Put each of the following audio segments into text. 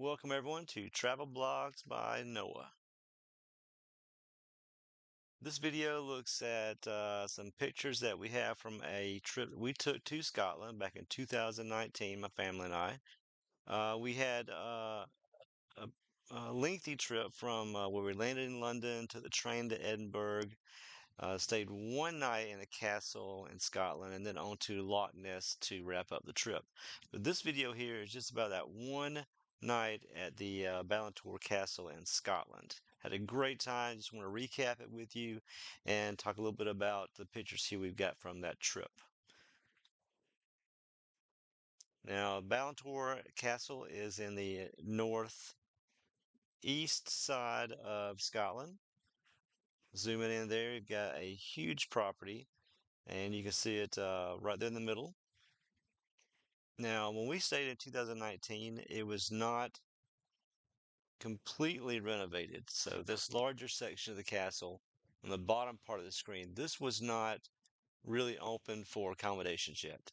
Welcome everyone to Travel Blogs by Noah. This video looks at some pictures that we have from a trip we took to Scotland back in 2019, my family and I. We had a, a lengthy trip from where we landed in London to the train to Edinburgh. Stayed one night in a castle in Scotland and then on to Loch Ness to wrap up the trip. But this video here is just about that one night at the Balintore Castle in Scotland. Had a great time. Just want to recap it with you and talk a little bit about the pictures here we've got from that trip. Now, Balintore Castle is in the northeast side of Scotland. Zooming in there, you've got a huge property and you can see it right there in the middle. Now, when we stayed in 2019, it was not completely renovated. So this larger section of the castle on the bottom part of the screen, this was not really open for accommodations yet.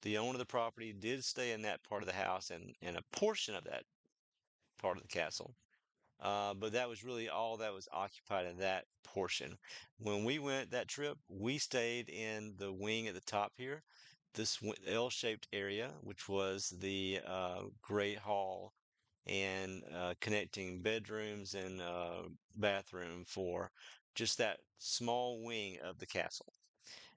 The owner of the property did stay in that part of the house and a portion of that part of the castle. But that was really all that was occupied in that portion. When we went that trip, we stayed in the wing at the top here, this L-shaped area, which was the Great Hall and connecting bedrooms and bathroom for just that small wing of the castle.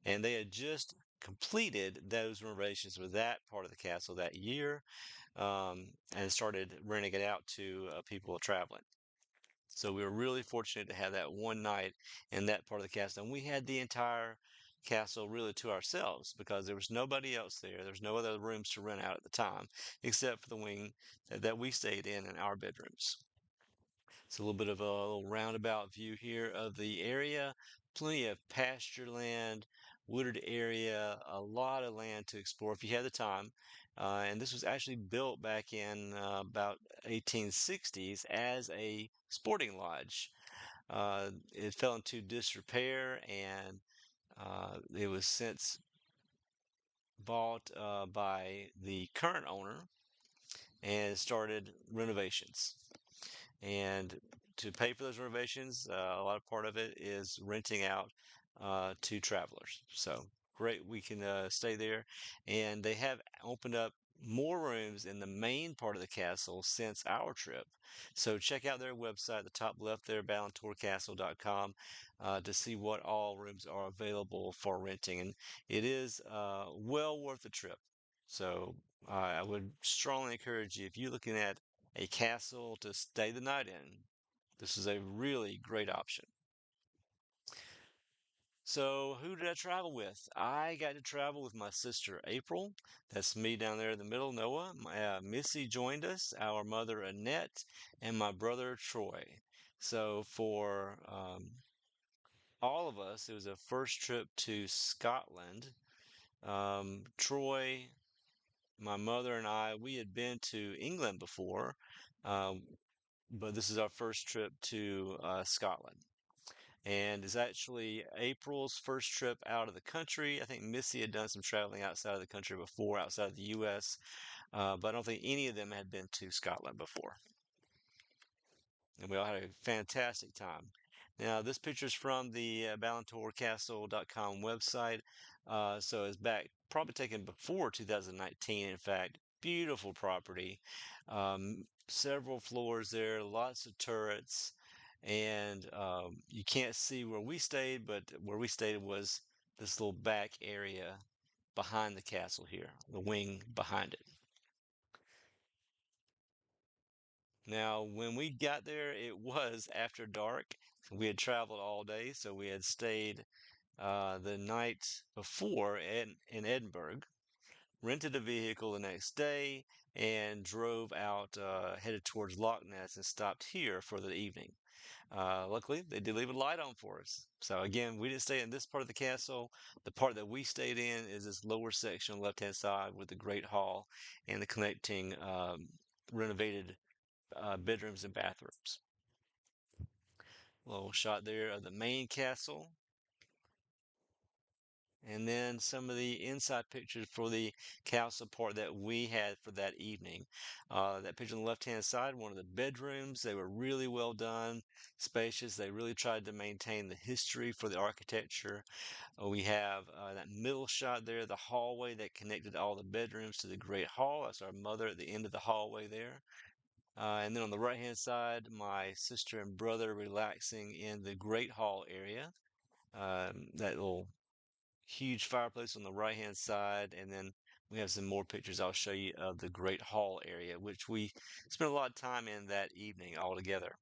And they had just completed those renovations with that part of the castle that year and started renting it out to people traveling. So we were really fortunate to have that one night in that part of the castle. And we had the entire castle really to ourselves because there was nobody else there. There's no other rooms to rent out at the time except for the wing that we stayed in our bedrooms. It's a little bit of a little roundabout view here of the area. Plenty of pasture land, wooded area, a lot of land to explore if you have the time. And this was actually built back in about 1860s as a sporting lodge. It fell into disrepair and it was since bought by the current owner and started renovations. And to pay for those renovations, a lot of part of it is renting out to travelers. So great, we can stay there. And they have opened up more rooms in the main part of the castle since our trip. So check out their website, the top left there, balintorecastle.com, to see what all rooms are available for renting. And it is well worth the trip. So I would strongly encourage you, if you're looking at a castle to stay the night in, this is a really great option. So, who did I travel with? I got to travel with my sister April. That's me down there in the middle, Noah. Missy joined us, our mother Annette, and my brother Troy. So, for all of us, it was a first trip to Scotland. Troy, my mother, and I, we had been to England before. Um, but this is our first trip to Scotland. And it's actually April's first trip out of the country. I think Missy had done some traveling outside of the country before, outside of the U.S., but I don't think any of them had been to Scotland before. And we all had a fantastic time. Now, this picture is from the BalintoreCastle.com website. So it's back, probably taken before 2019, in fact. Beautiful property. Several floors there, lots of turrets. And you can't see where we stayed, but where we stayed was this little back area behind the castle here, the wing behind it. Now, when we got there, it was after dark. We had traveled all day, so we had stayed the night before in Edinburgh, rented a vehicle the next day, and drove out, headed towards Loch Ness and stopped here for the evening. Luckily, they did leave a light on for us. So again, we didn't stay in this part of the castle. The part that we stayed in is this lower section on the left-hand side with the Great Hall and the connecting renovated bedrooms and bathrooms. Little shot there of the main castle. And then some of the inside pictures for the castle part that we had for that evening. That picture on the left-hand side, one of the bedrooms, they were really well done, spacious. They really tried to maintain the history for the architecture. We have that middle shot there, the hallway that connected all the bedrooms to the Great Hall. That's our mother at the end of the hallway there. And then on the right-hand side, my sister and brother relaxing in the Great Hall area. That little huge fireplace on the right hand side, and then we have some more pictures I'll show you of the Great Hall area, which we spent a lot of time in that evening all together.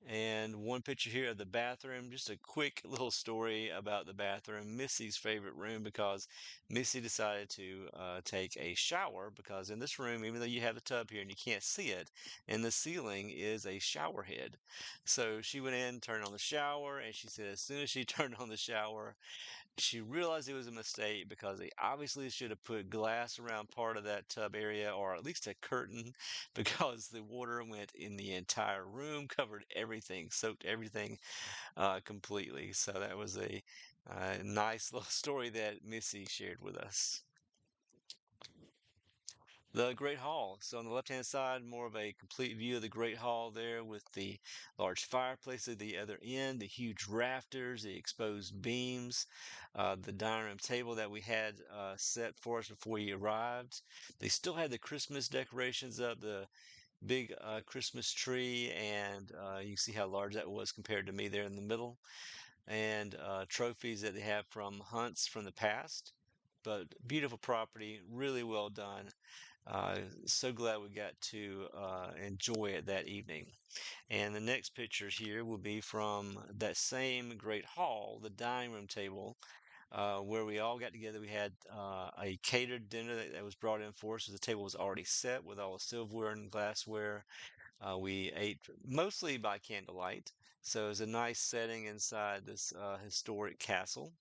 And one picture here of the bathroom, just a quick little story about the bathroom, Missy's favorite room, because Missy decided to take a shower because in this room, even though you have the tub here and you can't see it, in the ceiling is a shower head. So she went in, turned on the shower, and she said as soon as she turned on the shower, she realized it was a mistake because they obviously should have put glass around part of that tub area or at least a curtain because the water went in the entire room, covered everything, soaked everything completely. So that was a nice little story that Missy shared with us. The Great Hall. So on the left-hand side, more of a complete view of the Great Hall there with the large fireplace at the other end, the huge rafters, the exposed beams, the dining room table that we had set for us before we arrived. They still had the Christmas decorations up, the big Christmas tree, and you can see how large that was compared to me there in the middle, and trophies that they have from hunts from the past. But beautiful property, really well done. So glad we got to enjoy it that evening. And the next picture here will be from that same great hall, the dining room table, where we all got together. We had a catered dinner that was brought in for us. So the table was already set with all the silverware and glassware. We ate mostly by candlelight. So it was a nice setting inside this historic castle.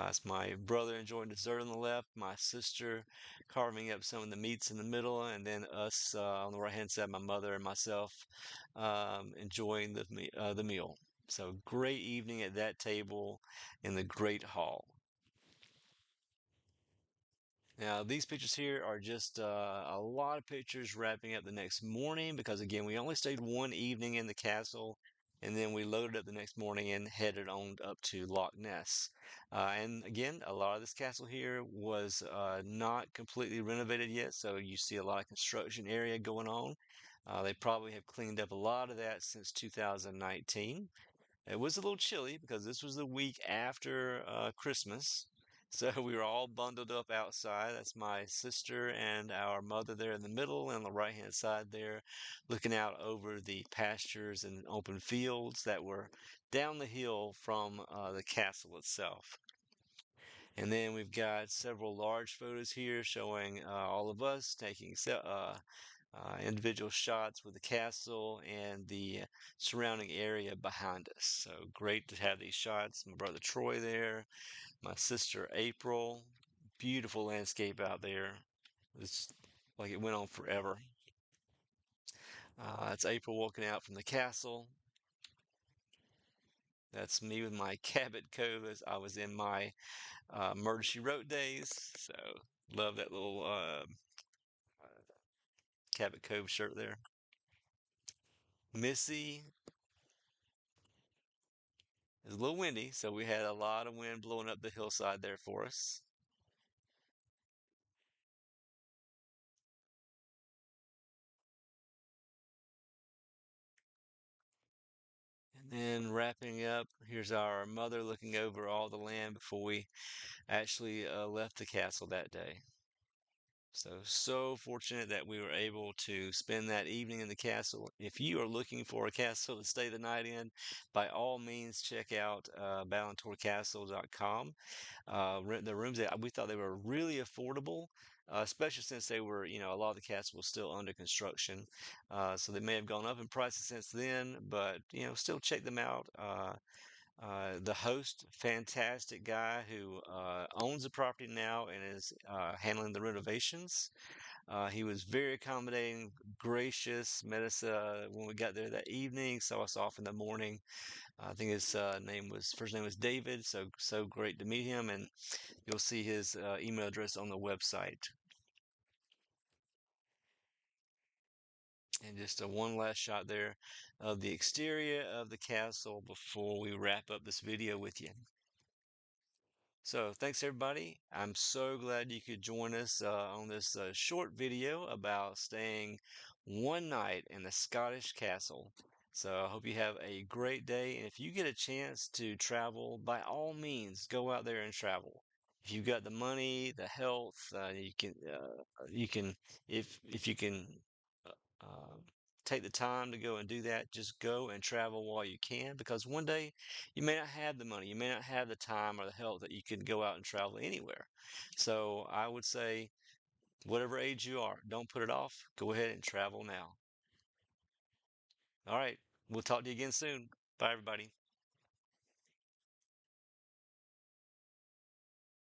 It's my brother enjoying dessert on the left, my sister carving up some of the meats in the middle, and then us on the right hand side, my mother and myself enjoying the meal. So great evening at that table in the great hall. Now, these pictures here are just a lot of pictures wrapping up the next morning because, again, we only stayed one evening in the castle and then we loaded up the next morning and headed on up to Loch Ness. And again, a lot of this castle here was not completely renovated yet, so you see a lot of construction area going on. They probably have cleaned up a lot of that since 2019. It was a little chilly because this was the week after Christmas. So we were all bundled up outside. That's my sister and our mother there in the middle, and on the right hand side there, looking out over the pastures and open fields that were down the hill from the castle itself. And then we've got several large photos here showing all of us taking individual shots with the castle and the surrounding area behind us. So great to have these shots. My brother Troy there, my sister April. Beautiful landscape out there. It's like it went on forever. That's April walking out from the castle. That's me with my Cabot Cove as I was in my Murder She Wrote days. So love that little Cabot Cove shirt there. Missy is a little windy, so we had a lot of wind blowing up the hillside there for us. And then wrapping up, here's our mother looking over all the land before we actually left the castle that day. So fortunate that we were able to spend that evening in the castle. If you are looking for a castle to stay the night in, by all means check out balintorecastle.com. Rent the rooms that we thought they were really affordable, especially since they were, a lot of the castle was still under construction. So they may have gone up in prices since then, but still check them out. The host, fantastic guy who owns the property now and is handling the renovations. He was very accommodating, gracious, met us when we got there that evening, saw us off in the morning. I think his first name was David, so great to meet him, and you'll see his email address on the website. And just a one last shot there of the exterior of the castle before we wrap up this video with you. So thanks everybody. I'm so glad you could join us on this short video about staying one night in the Scottish castle. So I hope you have a great day. And if you get a chance to travel, by all means, go out there and travel. If you've got the money, the health, you can if you can uh, take the time to go and do that, just go and travel while you can, because one day you may not have the money, you may not have the time or the health that you can go out and travel anywhere. So I would say, whatever age you are, don't put it off. Go ahead and travel now. All right. We'll talk to you again soon. Bye, everybody.